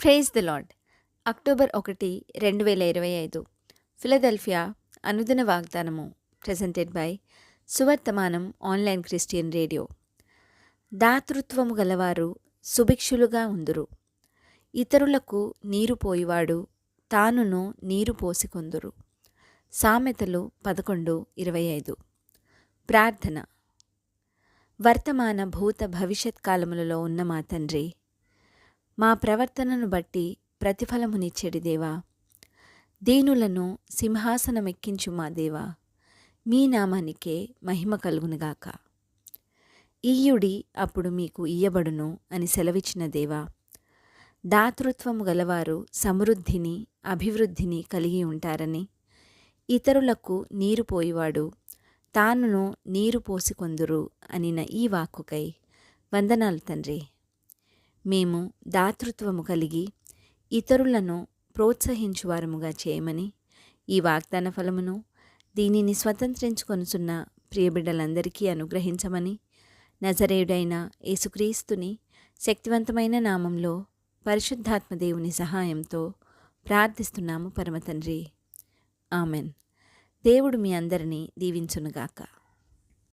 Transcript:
Praise the lord. October 1, 2025 Philadelphia అనుదిన వాగ్దానము presented by Suvarthamanam online Christian radio. దాతృత్వము గలవారు సుభిక్షులుగా ఉందురు. ఇతరులకు నీరు పోయివాడు తానును నీరు పోసికొందురు. సామెతలు 11:25. ప్రార్థన. వర్తమాన భూత భవిష్యత్ కాలములలో ఉన్న మా తండ్రి, మా ప్రవర్తనను బట్టి ప్రతిఫలమునిచ్చెడి దేవా, దీనులను సింహాసనమెక్కించు మా దేవా, మీ నామానికే మహిమ కలుగునుగాక. ఇయ్యుడి అప్పుడు మీకు ఇయ్యబడును అని సెలవిచ్చిన దేవా, దాతృత్వము గలవారు సమృద్ధిని అభివృద్ధిని కలిగి ఉంటారని, ఇతరులకు నీరు పోయివాడు తానును నీరు పోసికొందురు అనిన ఈ వాక్కుకై వందనాలు తండ్రి. మేము దాతృత్వము కలిగి ఇతరులను ప్రోత్సహించువారముగా చేయమని ఈ వాగ్దాన ఫలమును దీనిని స్వతంత్రించుకొనుచున్న ప్రియబిడ్డలందరికీ అనుగ్రహించమని నజరేయుడైన యేసుక్రీస్తుని శక్తివంతమైన నామంలో పరిశుద్ధాత్మ దేవుని సహాయంతో ప్రార్థిస్తున్నాము పరమతండ్రి. ఆమెన్. దేవుడు మీ అందరినీ దీవించునుగాక.